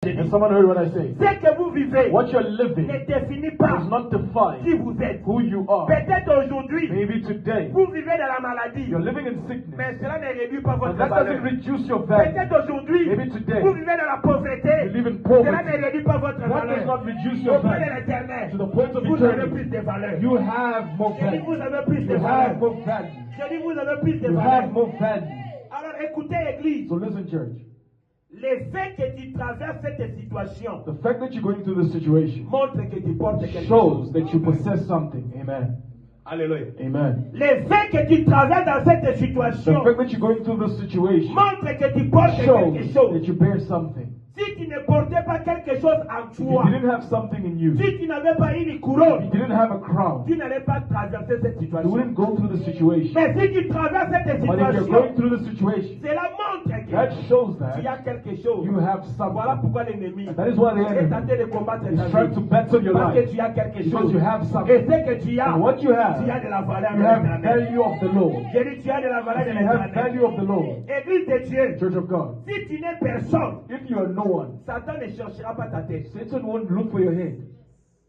And someone heard what I say. Ce que vous vivez What you're living ne définit pas does not define qui vous êtes. who you are. Peut-être aujourd'hui, Maybe today vous vivez dans la maladie, you're living in sickness, mais cela ne réduit pas but votre that valeur. doesn't reduce your value. Peut-être aujourd'hui, Maybe today vous vivez dans la pauvreté, you live in cela poverty. ne réduit pas votre That does valeur. not reduce your Auprès de value. l'éternel, To the point of vous avez eternity, plus de valeur. you have more Je dis, vous value. avez plus de You valeur. have more value. Je dis, vous avez plus de You valeur. have more value. Alors écoutez, Église, So listen, church. le fait que tu traverses cette situation The fact that you're going through this situation montre que tu portes quelque shows chose. that you possess something. Amen. Alléluia. Amen. Le fait que tu traverses dans cette The situation fact that you're going through this situation montre que tu portes shows quelque that chose. you bear something. Si tu ne portais pas quelque chose en If you toi, didn't have something in you, si tu n'avais pas une if you couronne, didn't have a crown, tu n'allais pas traverser cette you situation. wouldn't go through the situation. Mais si tu traverses cette But if you're situation, going through the situation, cela montre that que shows tu as that quelque chose. you have Voilà something. pourquoi l'ennemi That is why the est enemy tenté de combattre ta is trying to vie. battle your Parce que life. tu as quelque Because chose. you have Et something. ce que tu as, And what you have, tu as de la valeur you de have l'éternel. value of the Lord. J'ai dit, tu as de la valeur de You have l'éternel. value of the Lord. Église de Dieu, Church of God. si tu n'es personne, If you are no one, Satan ne cherchera pas ta tête. Satan won't look for your head.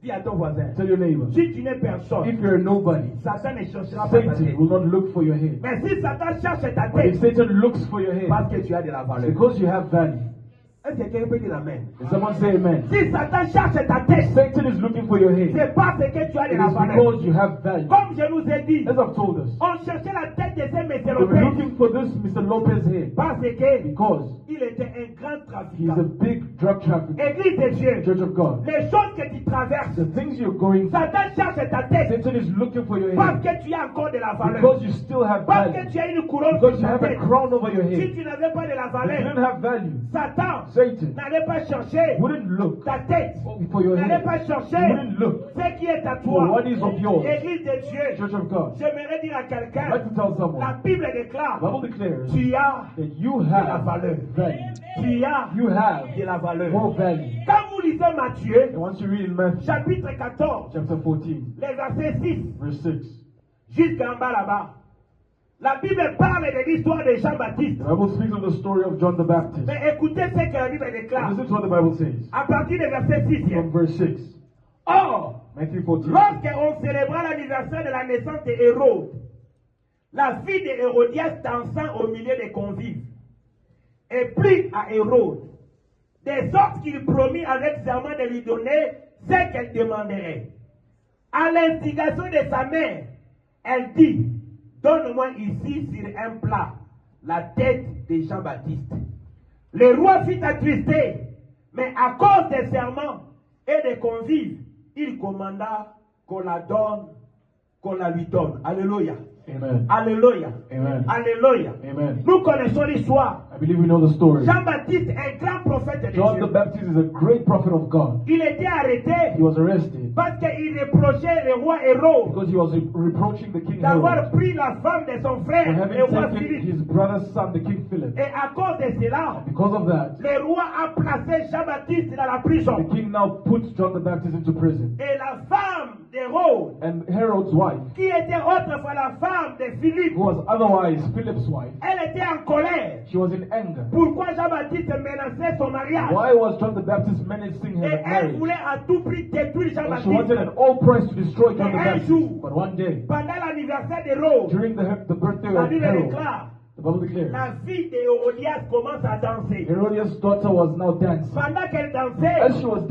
Dis à ton voisin. Tell your neighbor. Si tu n'es personne, If you're nobody, Satan ne cherchera pas ta Satan tête. will not look for your head. Mais si Satan cherche ta But if tête, Satan looks for your head, parce que tu as de la it's valeur. because you have value. Est-ce que quelqu'un peut dire amen? Can someone say amen? Si Satan cherche ta tête, Satan is looking for your head. c'est parce que tu as de It la is valeur. because you have value. Comme je nous ai dit, As I've told us, on cherchait la tête de ces messieurs we were Lopez looking for this Mr. Lopez head parce que because il était un grand he's trafiquant. a big drug trafficker. Église de Dieu, Church of God. les choses que tu traverses, The things you're going through, Satan cherche ta tête Satan is looking for your parce head que tu as encore de la valeur. because you still have Parce que value. tu as une couronne Because sur you ta have a tête. crown over your Si head. tu n'avais pas de la If you didn't valeur, have value, Satan Satan n'allait pas chercher wouldn't look ta tête. for your N'allait head. pas He chercher wouldn't look ce qui est à for toi. what is of yours. Église de Dieu, Church of God. j'aimerais dire à I'd quelqu'un, like to tell la someone, Bible the déclare, Bible declares tu as that you de la have valeur. value. Tu as You have de la valeur. more value. Quand vous lisez Matthieu, And once you read in Matthew chapitre 14, chapter 14, les versets 6 verse 6, jusqu'en bas là-bas, la Bible parle de l'histoire de Jean-Baptiste. the Bible speaks of the story of John the Baptist. Mais écoutez ce que la Bible déclare Listen to what the Bible says à partir du verset 6. from verse 6. Or, Matthew 14. lorsqu'on célébra l'anniversaire de la naissance de Hérode, la fille de Hérodias dansa au milieu des convives et prit à Hérode, de sorte qu'il promit avec serment de lui donner ce qu'elle demanderait. À l'instigation de sa mère, elle dit, donne-moi ici sur un plat la tête de Jean-Baptiste. Le roi fut attristé, mais à cause des serments et des convives, il commanda qu'on la donne, qu'on la lui donne. Alléluia. Amen. Alléluia. Amen. Alléluia. Amen. Nous connaissons l'histoire. I believe we know the story. Jean-Baptiste, un grand prophète de John the Dieu. Baptist is a great prophet of God. Il était arrêté He was arrested parce qu'il reprochait le roi Hérode because he was reproaching the king d'avoir Herod pris la femme de son for frère, having le roi taken Philippe. his brother's son, the king Philip. Et à cause de cela, Because of that, le roi a placé Jean-Baptiste dans la the prison. king now puts John the Baptist into prison. Et la femme d'Hérode, And Herod's wife, qui était autrefois la femme de Philippe, who was otherwise Philip's wife, elle était en colère. she was in anger. Pourquoi Jean-Baptiste menaçait son mariage? Why was John the Baptist menacing her Et elle marriage? voulait à tout prix détruire And she wanted Jean-Baptiste. at all price to destroy John the Mais un Baptist. jour, But one day, pendant l'anniversaire d'Hérode, during the birthday la of Bible Herod, déclare, the Bible declares, la fille d'Hérodias commence à danser. Herodias' daughter was now dancing. Pendant qu'elle dansait, As she was